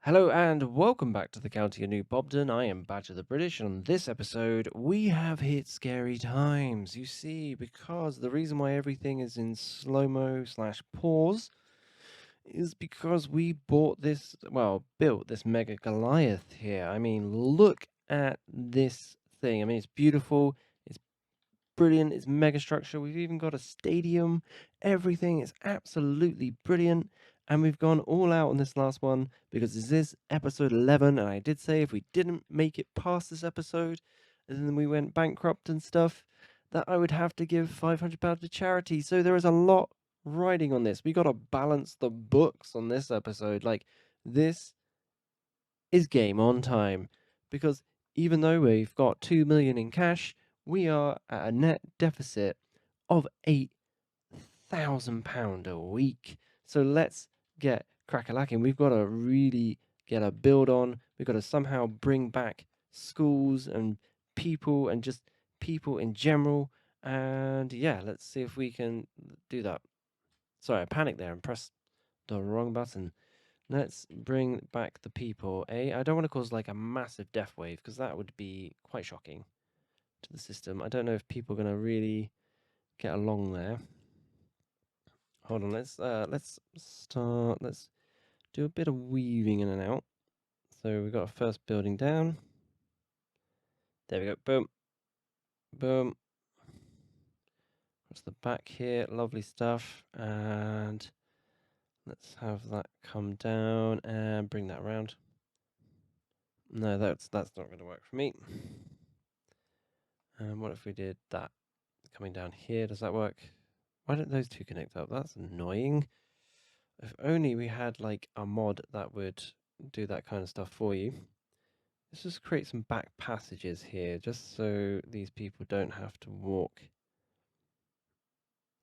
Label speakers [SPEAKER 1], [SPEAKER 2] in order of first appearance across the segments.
[SPEAKER 1] Hello and welcome back to the County of New Bobton. I am Badger the British, and on this episode, we have hit scary times. You see, because the reason why everything is in slow-mo slash pause is because we built this Mega Goliath here. I mean, look at this thing. I mean, it's beautiful, it's brilliant, it's mega structure. We've even got a stadium. Everything is absolutely brilliant. And we've gone all out on this last one because this is episode 11. And I did say if we didn't make it past this episode, and then we went bankrupt and stuff, that I would have to give £500 to charity. So there is a lot riding on this. We got to balance the books on this episode. Like, this is game on time because even though we've got 2 million in cash, we are at a net deficit of £8,000 a week. So let's get crack-a-lacking. We've got to really get a build on. We've got to somehow bring back schools and people and just people in general. And yeah, let's see if we can do that. Sorry, I panicked there and pressed the wrong button. Let's bring back the people. I don't want to cause like a massive death wave because that would be quite shocking to the system. I don't know if people are going to really get along there. Hold on, let's start. Let's do a bit of weaving in and out. So we've got a first building down. There we go. Boom. Boom. What's the back here? Lovely stuff. And let's have that come down and bring that around. No, that's not going to work for me. What if we did that coming down here? Does that work? Why don't those two connect up? That's annoying. If only we had like a mod that would do that kind of stuff for you. Let's just create some back passages here, just so these people don't have to walk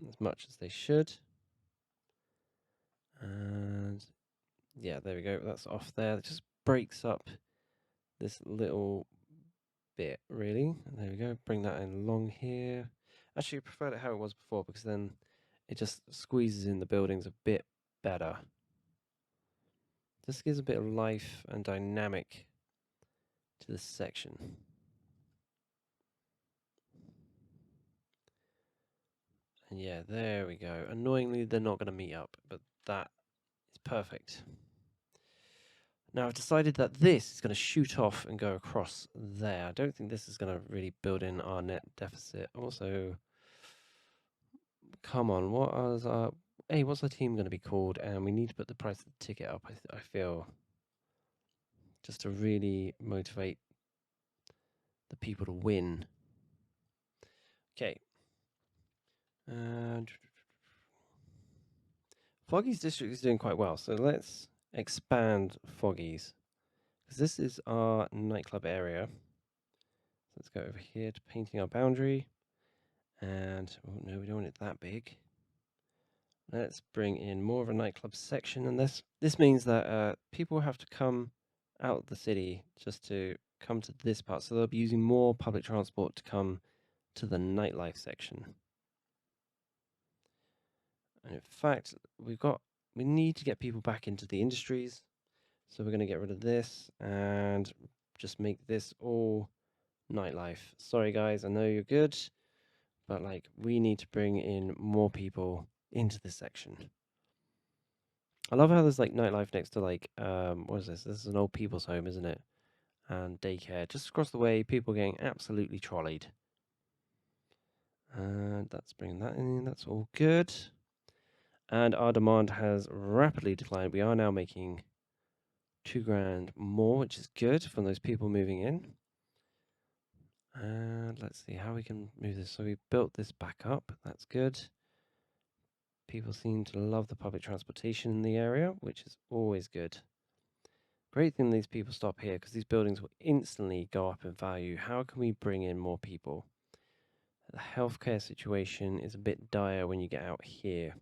[SPEAKER 1] as much as they should. And yeah, there we go. That's off there. It just breaks up this little bit, really. There we go. Bring that in along here. Actually, I preferred it how it was before because then it just squeezes in the buildings a bit better. This gives a bit of life and dynamic to this section. And yeah, there we go. Annoyingly, they're not going to meet up, but that is perfect. Now I've decided that this is going to shoot off and go across there. I don't think this is going to really build in our net deficit. Also, come on, what's our team going to be called? And we need to put the price of the ticket up, I feel, just to really motivate the people to win. Okay. And Foggy's district is doing quite well, so let's expand Foggy's. Because this is our nightclub area. So let's go over here to painting our boundary. And, oh no, we don't want it that big. Let's bring in more of a nightclub section in this. This means that people have to come out of the city just to come to this part. So they'll be using more public transport to come to the nightlife section. And in fact, we need to get people back into the industries. So we're going to get rid of this and just make this all nightlife. Sorry guys, I know you're good, but like we need to bring in more people into this section. I love how there's like nightlife next to like what is this? This is an old people's home, isn't it? And daycare. Just across the way, people getting absolutely trolleyed. And that's bringing that in, that's all good. And our demand has rapidly declined. We are now making £2,000 more, which is good from those people moving in. And let's see how we can move this. So we built this back up. That's good. People seem to love the public transportation in the area, which is always good. Great thing these people stop here because these buildings will instantly go up in value. How can we bring in more people? The healthcare situation is a bit dire when you get out here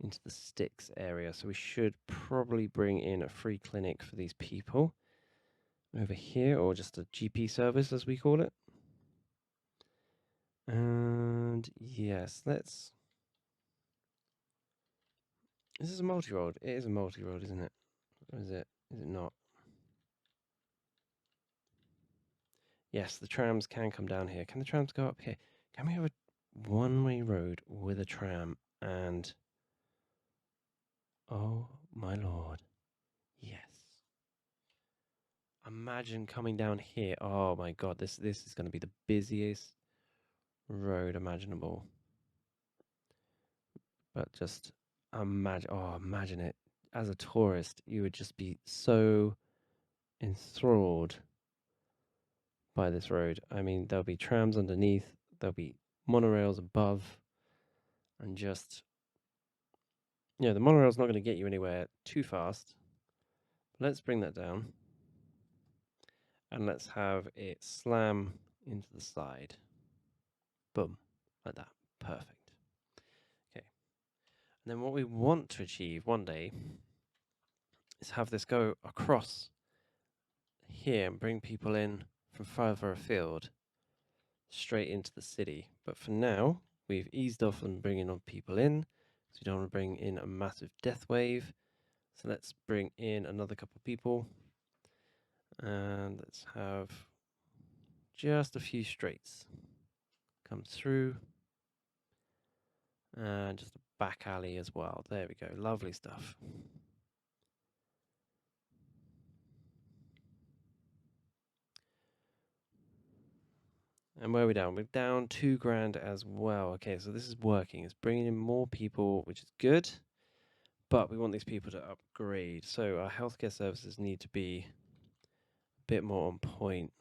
[SPEAKER 1] into the sticks area. So we should probably bring in a free clinic for these people over here, or just a GP service as we call it. And yes, let's... This is a multi-road. It is a multi-road, isn't it? Or is it? Is it not? Yes, the trams can come down here. Can the trams go up here? Can we have a one-way road with a tram and... Oh, my lord. Yes. Imagine coming down here. Oh my god, this is going to be the busiest road imaginable. But just imagine it. As a tourist, you would just be so enthralled by this road. I mean, there'll be trams underneath, there'll be monorails above, and just, the monorail's not going to get you anywhere too fast. Let's bring that down, and let's have it slam into the side. Boom, like that. Perfect. Okay. And then what we want to achieve one day is have this go across here and bring people in from further afield straight into the city. But for now, we've eased off on bringing on people in, because we don't want to bring in a massive death wave. So let's bring in another couple of people, and let's have just a few straights come through, and just a back alley as well. There we go, lovely stuff. And where are we down? We're down 2 grand as well. Okay, so this is working. It's bringing in more people, which is good. But we want these people to upgrade. So our healthcare services need to be a bit more on point.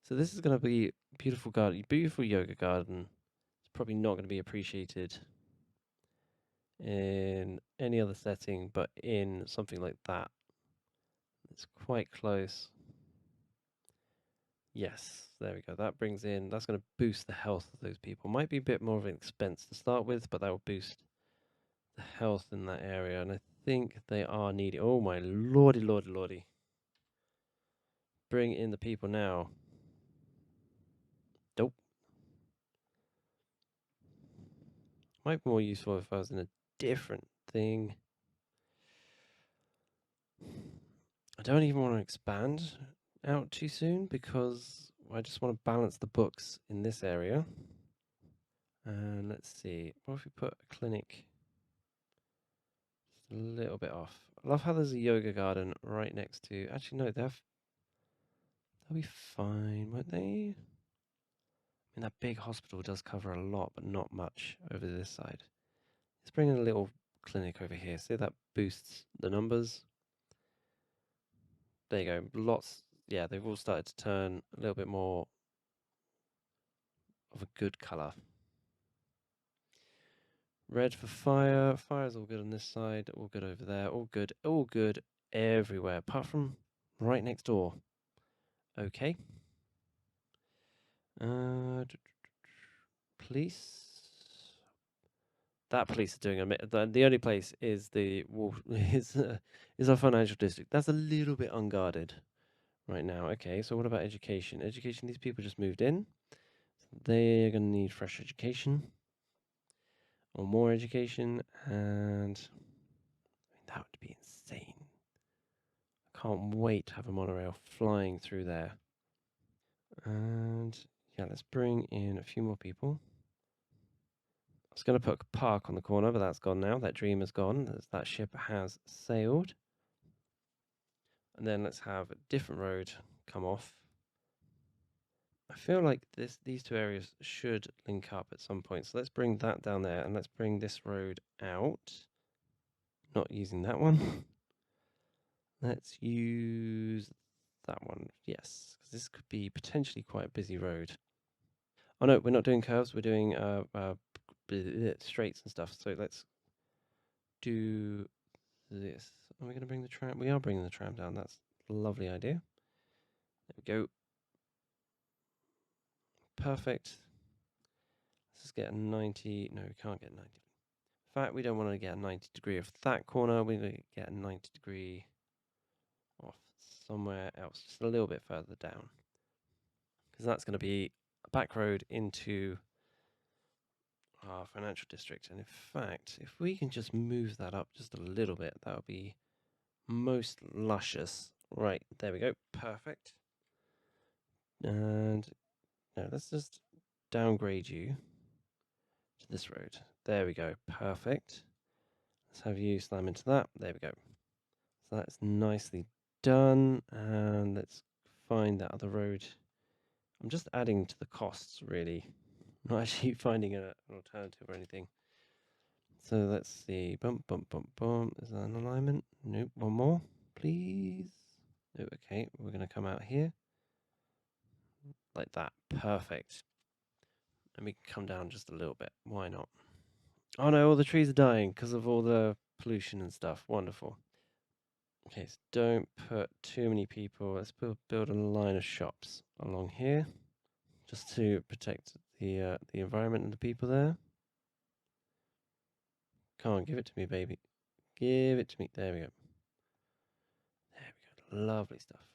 [SPEAKER 1] So this is going to be beautiful garden, beautiful yoga garden. It's probably not going to be appreciated in any other setting, but in something like that, it's quite close. Yes, there we go. That brings in, that's going to boost the health of those people. Might be a bit more of an expense to start with, but that will boost the health in that area. And I think they are needy. Oh my lordy, lordy, lordy. Bring in the people now. Nope. Might be more useful if I was in a different thing. I don't even want to expand out too soon because I just want to balance the books in this area. And let's see, what if we put a clinic just a little bit off? I love how there's a yoga garden right next to. Actually, no, they'll be fine, won't they? I mean, that big hospital does cover a lot, but not much over this side. Let's bring in a little clinic over here. See, that boosts the numbers. There you go. Lots. Yeah, they've all started to turn a little bit more of a good colour. Red for fire. Fire's all good on this side. All good over there. All good. All good everywhere, apart from right next door. Okay. Police. That police are doing the only place is the is our financial district. That's a little bit unguarded right now. Okay, so what about education? Education. These people just moved in. They're going to need fresh education or more education, and that would be insane. I can't wait to have a monorail flying through there. And yeah, let's bring in a few more people. I was going to put a park on the corner, but that's gone now. That dream is gone. That ship has sailed. And then let's have a different road come off. I feel like these two areas should link up at some point. So let's bring that down there, and let's bring this road out. Not using that one. Let's use that one. Yes, because this could be potentially quite a busy road. Oh no, we're not doing curves. We're doing straights and stuff. So let's do this. Are we going to bring the tram? We are bringing the tram down. That's a lovely idea. There we go. Perfect. Let's just get a 90. No, we can't get 90. In fact, we don't want to get a 90 degree off that corner. We're going to get a 90 degree off somewhere else, just a little bit further down. Because that's going to be a back road into our financial district. And in fact, if we can just move that up just a little bit, that would be most luscious. Right, there we go. Perfect. And no, let's just downgrade you to this road. There we go. Perfect. Let's have you slam into that. There we go. So that's nicely done. And let's find that other road. I'm just adding to the costs, really. Not actually finding an alternative or anything. So let's see. Bump, bump, bump, bump. Is that an alignment? Nope. One more, please. No, okay. We're going to come out here. Like that. Perfect. And we can come down just a little bit. Why not? Oh no, all the trees are dying because of all the pollution and stuff. Wonderful. Okay, so don't put too many people. Let's build a line of shops along here, just to protect the environment and the people there. Come on, give it to me, baby. Give it to me. There we go. There we go. Lovely stuff.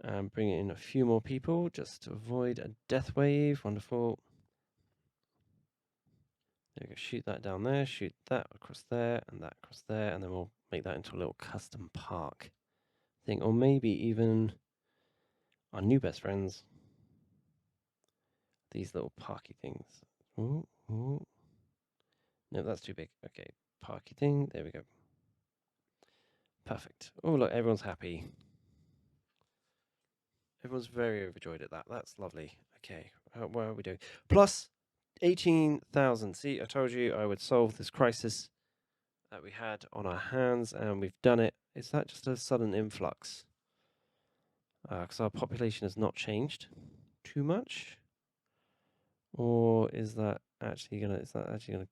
[SPEAKER 1] And bring in a few more people just to avoid a death wave. Wonderful. There we go. Shoot that down there. Shoot that across there and that across there. And then we'll make that into a little custom park thing. Or maybe even our new best friends. These little parky things. Ooh, ooh. No, that's too big. Okay, parky thing. There we go. Perfect. Oh, look, everyone's happy. Everyone's very overjoyed at that. That's lovely. Okay, what are we doing? Plus 18,000. See, I told you I would solve this crisis that we had on our hands, and we've done it. Is that just a sudden influx? Because our population has not changed too much? Or is that actually gonna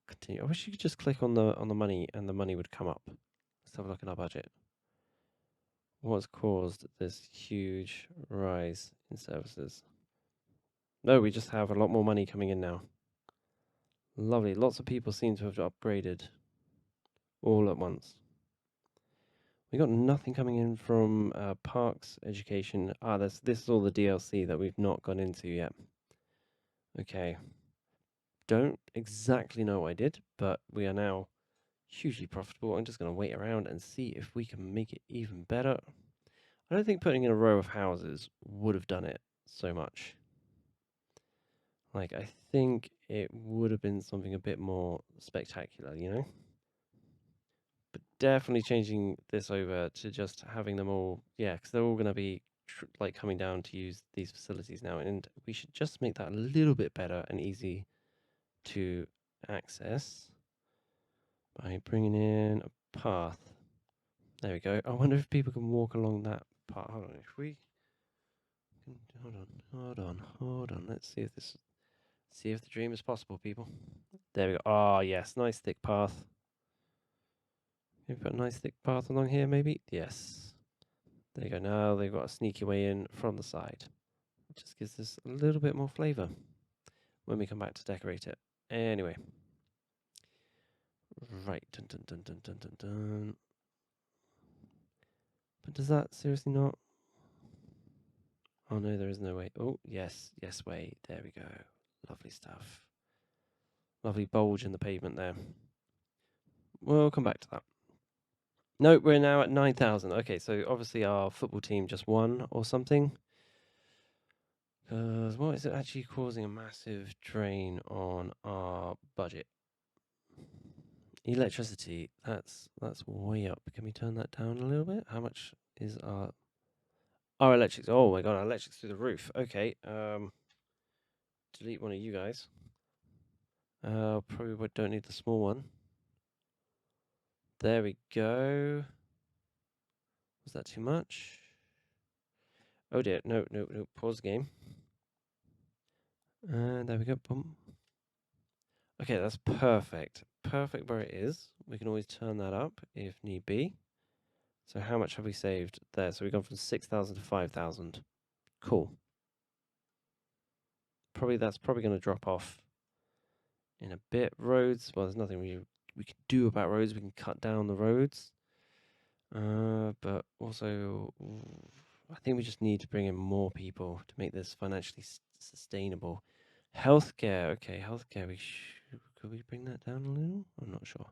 [SPEAKER 1] continue? I wish you could just click on the money and the money would come up. Let's have a look at our budget. What's caused this huge rise in services? No, we just have a lot more money coming in now. Lovely. Lots of people seem to have upgraded all at once. We got nothing coming in from parks, education. This is all the DLC that we've not gone into yet. Okay. Don't exactly know what I did, but we are now hugely profitable. I'm just going to wait around and see if we can make it even better. I don't think putting in a row of houses would have done it so much. Like, I think it would have been something a bit more spectacular, you know? But definitely changing this over to just having them all, yeah, because they're all going to be like coming down to use these facilities now. And we should just make that a little bit better and easy to access by bringing in a path. There we go. I wonder if people can walk along that path. Hold on, if we can, hold on. Let's see if the dream is possible, people. There we go. Oh yes, nice thick path. Can we put a nice thick path along here, maybe? Yes. There you go. Now they've got a sneaky way in from the side. It just gives this a little bit more flavour when we come back to decorate it. Anyway. Right. Dun, dun, dun, dun, dun, dun, dun. But does that seriously not? Oh no, there is no way. Oh, yes. Yes, way. There we go. Lovely stuff. Lovely bulge in the pavement there. We'll come back to that. No, we're now at 9,000. Okay, so obviously our football team just won or something. Because what is it actually causing a massive drain on our budget? Electricity. That's way up. Can we turn that down a little bit? How much is our electrics? Oh my god, our electrics through the roof. Okay. Delete one of you guys. Probably don't need the small one. There we go. Was that too much? Oh dear. No. Pause the game. And there we go. Boom. Okay, that's perfect. Perfect where it is. We can always turn that up if need be. So how much have we saved there? So we've gone from 6,000 to 5,000. Cool. That's probably going to drop off in a bit. Roads, well, there's nothing we can do about roads. We can cut down the roads. But also, I think we just need to bring in more people to make this financially sustainable. Healthcare. Okay, healthcare. Could we bring that down a little? I'm not sure.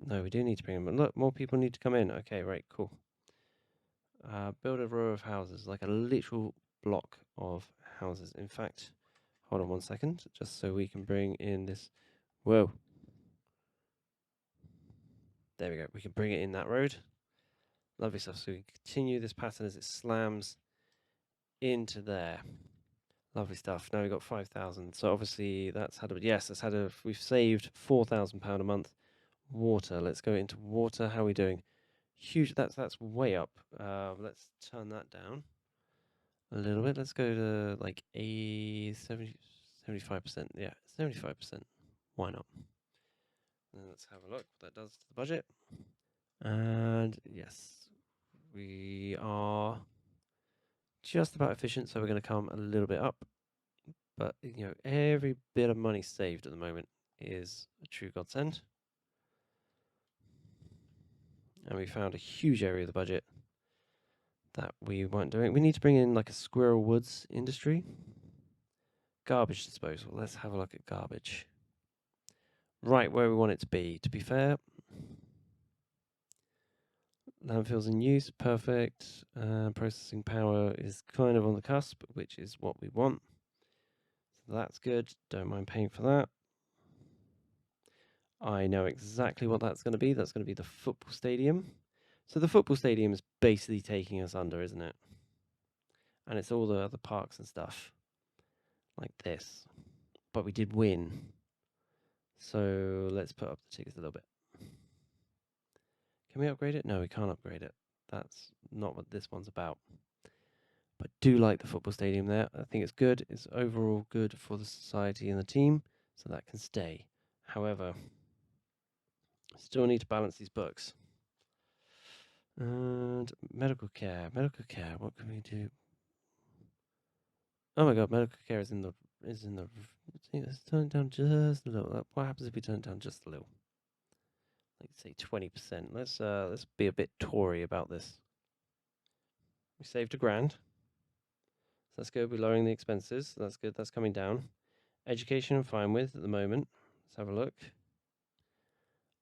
[SPEAKER 1] No, we do need to bring them. But look, more people need to come in. Okay, right, cool. Build a row of houses, like a literal block of houses. In fact, hold on 1 second, just so we can bring in this. Whoa. There we go. We can bring it in that road. Lovely stuff. So we continue this pattern as it slams into there. Lovely stuff. Now we've got 5,000. So obviously that's had a, yes, that's had a, we've saved £4,000 a month. Water. Let's go into water. How are we doing? Huge. That's way up. Let's turn that down a little bit. Let's go to like a 75%. Yeah, 75%. Why not? And let's have a look what that does to the budget. And yes, we are just about efficient, so we're going to come a little bit up. But you know, every bit of money saved at the moment is a true godsend. And we found a huge area of the budget that we weren't doing. We need to bring in like a squirrel woods industry. Garbage disposal. Let's have a look at garbage. Right where we want it to be. To be fair, landfills in use, perfect. Processing power is kind of on the cusp, which is what we want. So that's good. Don't mind paying for that. I know exactly what that's going to be. That's going to be the football stadium. So the football stadium is basically taking us under, isn't it? And it's all the other parks and stuff like this. But we did win. So let's put up the tickets a little bit. Can we upgrade it? No, we can't upgrade it. That's not what this one's about. But do like the football stadium there. I think it's good. It's overall good for the society and the team, so that can stay. However, still need to balance these books. And medical care. Medical care. What can we do? Oh my god, medical care is in the let's turn it down just a little. What happens if we turn it down just a little? Like say 20%. Let's be a bit Tory about this. We saved £1,000. So that's good. We're lowering the expenses. That's good. That's coming down. Education I'm fine with at the moment. Let's have a look.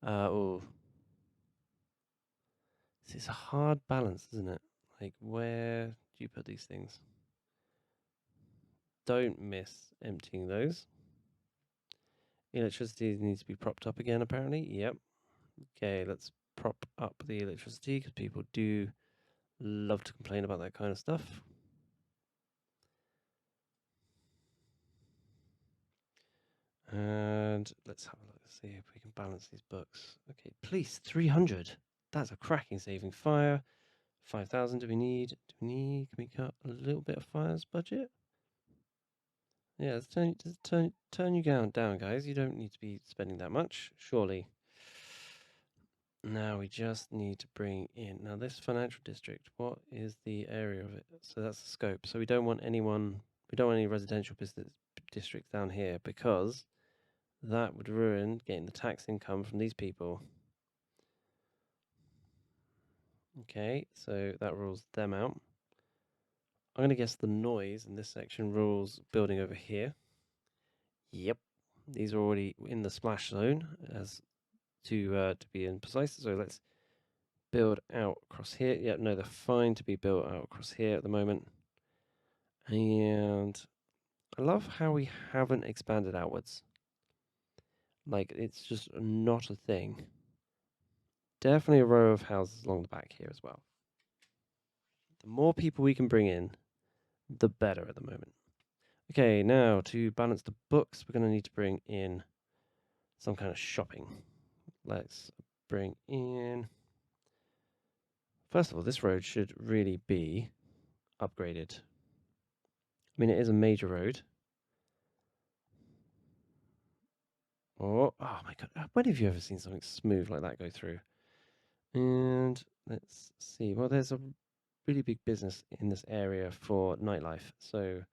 [SPEAKER 1] Oh, it's a hard balance, isn't it? Like, where do you put these things? Don't miss emptying those. Electricity needs to be propped up again, apparently. Yep. Okay, let's prop up the electricity because people do love to complain about that kind of stuff. And let's have a look, see if we can balance these books. Okay, police, 300. That's a cracking saving. Fire, 5,000. Do we need? Can we cut a little bit of fire's budget? Yeah, let's turn you down, guys. You don't need to be spending that much, surely. Now we just need to bring in, now this financial district, what is the area of it? So that's the scope. So we don't want any residential business districts down here because that would ruin getting the tax income from these people. Okay, so that rules them out. I'm going to guess the noise in this section rules building over here. Yep, these are already in the splash zone as to be precise. So let's build out across here. Yeah, no, they're fine to be built out across here at the moment. And I love how we haven't expanded outwards. Like, it's just not a thing. Definitely a row of houses along the back here as well. The more people we can bring in, the better at the moment. Okay, now to balance the books, we're going to need to bring in some kind of shopping. Let's bring in... First of all, this road should really be upgraded. I mean, it is a major road. Oh my god, when have you ever seen something smooth like that go through? And let's see, well, there's a really big business in this area for nightlife, so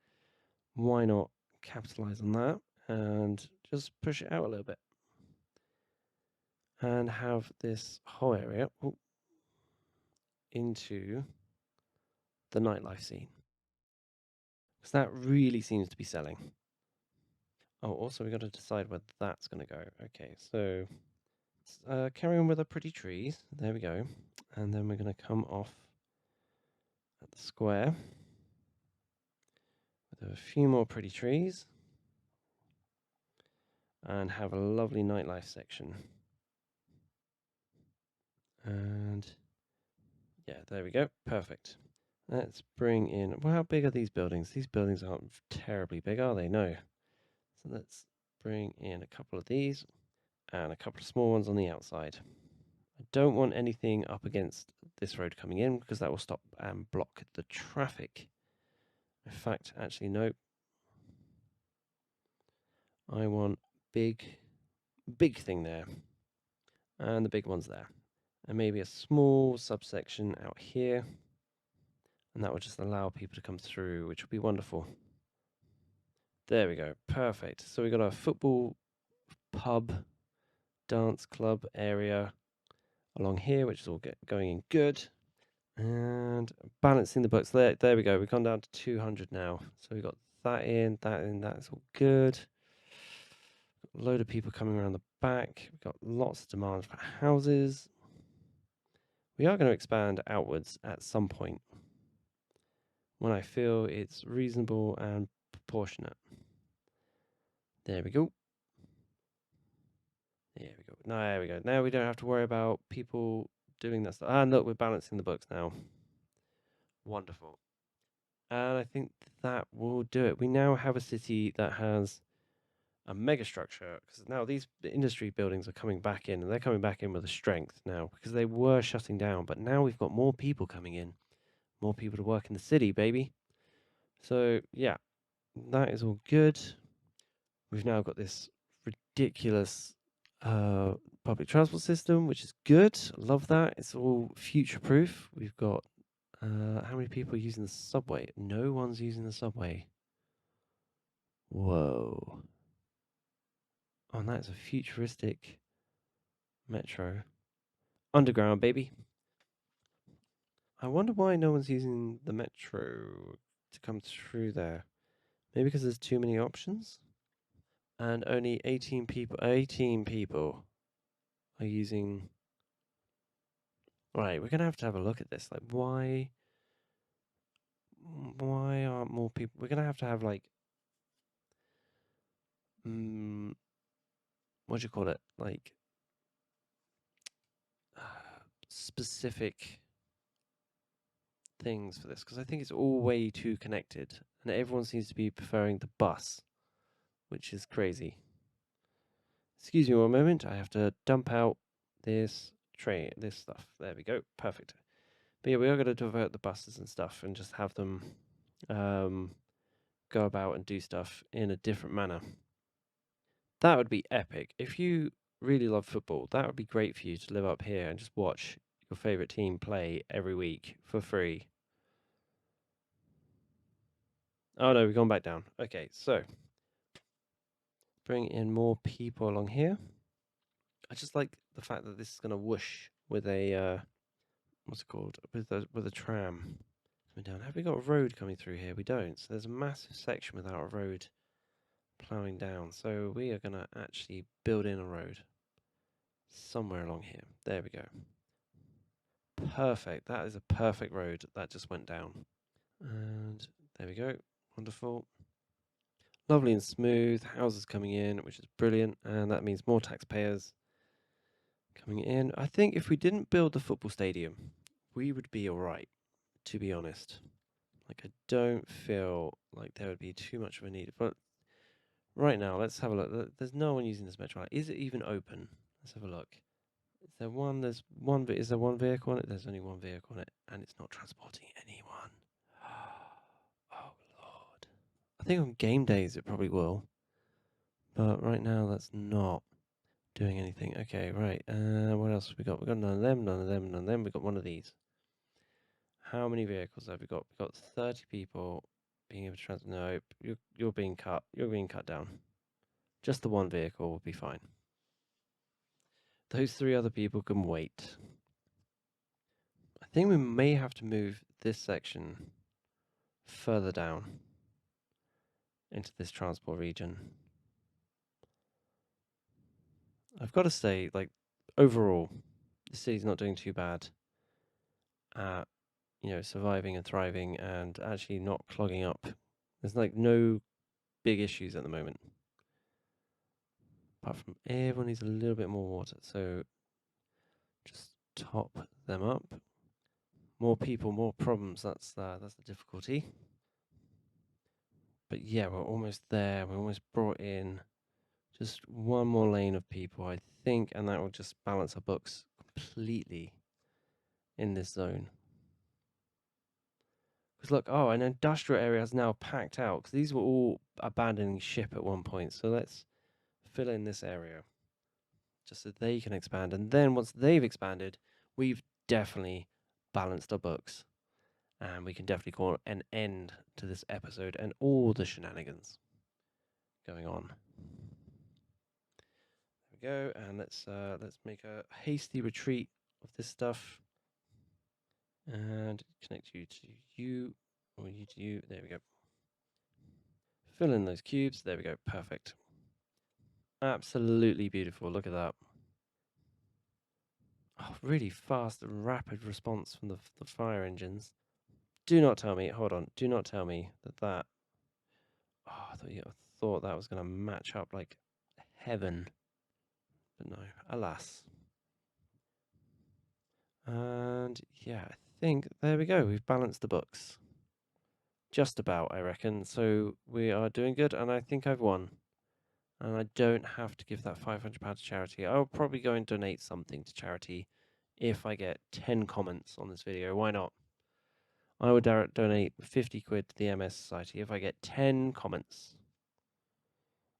[SPEAKER 1] why not capitalize on that and just push it out a little bit and have this whole area into the nightlife scene, because that really seems to be selling. Oh, also we got to decide where that's going to go. Okay, so let's carry on with our pretty trees. There we go. And then we're going to come off at the square with a few more pretty trees and have a lovely nightlife section. And yeah, there we go. Perfect. Let's bring in, well, how big are these buildings? These buildings aren't terribly big, are they? No. So let's bring in a couple of these and a couple of small ones on the outside. I don't want anything up against this road coming in because that will stop and block the traffic. In fact, actually, no. I want big thing there. And the big one's there. And maybe a small subsection out here. And that would just allow people to come through, which would be wonderful. There we go. Perfect. So we've got a football pub, dance club area along here, which is all going in good. And balancing the books. There we go. We've gone down to 200 now. So we've got that in. That's all good. Got a load of people coming around the back. We've got lots of demand for houses. We are going to expand outwards at some point when I feel it's reasonable and proportionate. There we go. There we go. There we go. Now we don't have to worry about people doing that stuff. And look, we're balancing the books now. Wonderful. And I think that will do it. We now have a city that has a mega structure because now these industry buildings are coming back in and they're coming back in with a strength now because they were shutting down. But now we've got more people coming in, more people to work in the city, baby. So, yeah, that is all good. We've now got this ridiculous public transport system, which is good. I love that. It's all future proof. We've got how many people are using the subway? No one's using the subway. Whoa. Oh, and that's a futuristic metro. Underground, baby. I wonder why no one's using the metro to come through there. Maybe because there's too many options? And only 18 people are using. Right, we're gonna have a look at this. Like, why aren't more people? We're gonna have like, what do you call it? Like, specific things for this because I think it's all way too connected, and everyone seems to be preferring the bus, which is crazy. Excuse me one moment. I have to dump out this stuff. There we go. Perfect. But yeah, we are going to divert the buses and stuff and just have them go about and do stuff in a different manner. That would be epic. If you really love football, that would be great for you to live up here and just watch your favorite team play every week for free. Oh no, we've gone back down. Okay, so bring in more people along here. I just like the fact that this is going to whoosh with a what's it called? With a tram coming down. Have we got a road coming through here? We don't. So there's a massive section without a road ploughing down. So we are going to actually build in a road somewhere along here. There we go. Perfect. That is a perfect road that just went down. And there we go. Wonderful. Lovely and smooth. Houses coming in, which is brilliant. And that means more taxpayers coming in. I think if we didn't build the football stadium, we would be all right, to be honest. Like, I don't feel like there would be too much of a need. But right now, let's have a look. There's no one using this metro line. Is it even open? Let's have a look. Is there one? Is there one vehicle on it? There's only one vehicle on it, and it's not transporting anyone. Oh, Lord. I think on game days it probably will. But right now, that's not doing anything. Okay, right. What else have we got? We've got none of them, none of them, none of them. We've got one of these. How many vehicles have we got? We've got 30 people being able to transport. No, you're being cut. You're being cut down. Just the one vehicle will be fine. Those three other people can wait. I think we may have to move this section further down into this transport region. I've got to say, like, overall, the city's not doing too bad at surviving and thriving and actually not clogging up. There's like no big issues at the moment. Apart from everyone needs a little bit more water. So just top them up. More people, more problems. That's the difficulty. But yeah, we're almost there. We almost brought in just one more lane of people, I think, and that will just balance our books completely in this zone. Because look, an industrial area is now packed out, because these were all abandoning ship at one point. So let's fill in this area just so they can expand. And then once they've expanded, we've definitely balanced our books. And we can definitely call an end to this episode and all the shenanigans going on. There we go, and let's make a hasty retreat of this stuff. And connect you to you, or you to you. There we go. Fill in those cubes. There we go. Perfect. Absolutely beautiful. Look at that. Oh, really fast and rapid response from the fire engines. Do not tell me. Hold on. Do not tell me that. Oh, I thought that was going to match up like heaven. But no, alas. And yeah, I think there we go. We've balanced the books. Just about, I reckon. So we are doing good, and I think I've won. And I don't have to give that £500 to charity. I'll probably go and donate something to charity if I get 10 comments on this video. Why not? I would donate 50 quid to the MS Society if I get 10 comments.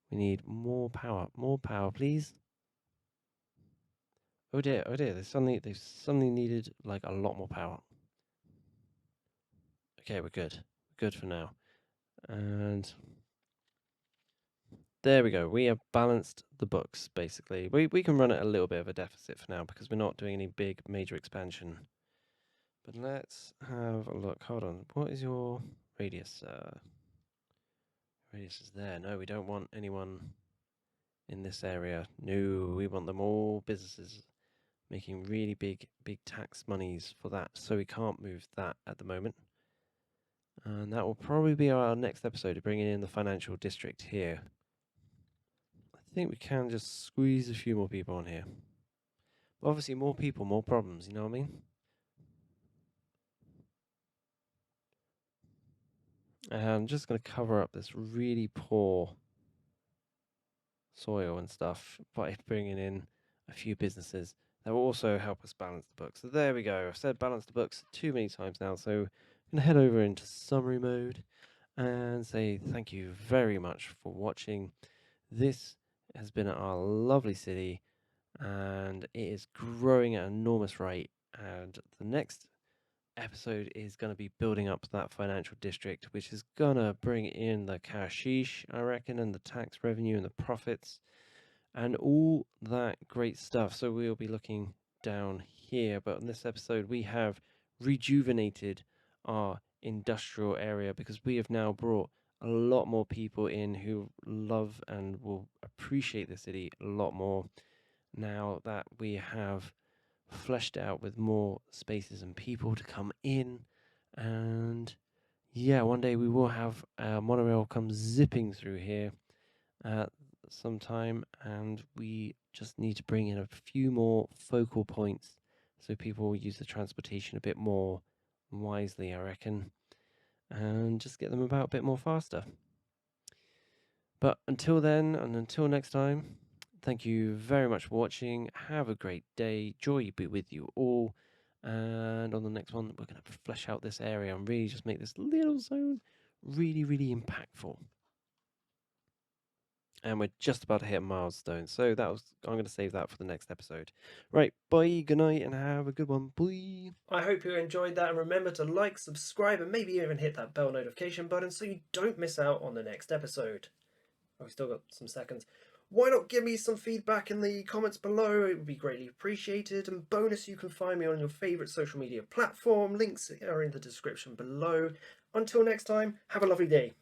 [SPEAKER 1] We need more power. More power, please. Oh dear, they suddenly needed like a lot more power. Okay, we're good. Good for now. And there we go. We have balanced the books, basically. We can run at a little bit of a deficit for now because we're not doing any big major expansion. But let's have a look. Hold on. What is your radius? Radius is there. No, we don't want anyone in this area. No, we want them all businesses making really big tax monies for that. So we can't move that at the moment. And that will probably be our next episode, bringing in the financial district here. I think we can just squeeze a few more people on here. But obviously, more people, more problems, you know what I mean? And I'm just going to cover up this really poor soil and stuff by bringing in a few businesses that will also help us balance the books. So there we go. I've said balance the books too many times now, so I'm going to head over into summary mode and say thank you very much for watching. This has been our lovely city, and it is growing at an enormous rate, and the next episode is going to be building up that financial district, which is going to bring in the cashish, I reckon, and the tax revenue and the profits and all that great stuff. So we'll be looking down here, but in this episode we have rejuvenated our industrial area because we have now brought a lot more people in who love and will appreciate the city a lot more now that we have fleshed out with more spaces and people to come in. And yeah, one day we will have a monorail come zipping through here sometime, and we just need to bring in a few more focal points so people will use the transportation a bit more wisely, I reckon, and just get them about a bit more faster. But until then, and until next time, thank you very much for watching. Have a great day. Joy be with you all. And on the next one, we're going to flesh out this area and really just make this little zone really, really impactful. And we're just about to hit a milestone, so I'm going to save that for the next episode. Right, bye, good night, and have a good one. Bye. I hope you enjoyed that, and remember to like, subscribe, and maybe even hit that bell notification button so you don't miss out on the next episode. Oh, we still got some seconds. Why not give me some feedback in the comments below? It would be greatly appreciated. And bonus, you can find me on your favourite social media platform. Links are in the description below. Until next time, have a lovely day.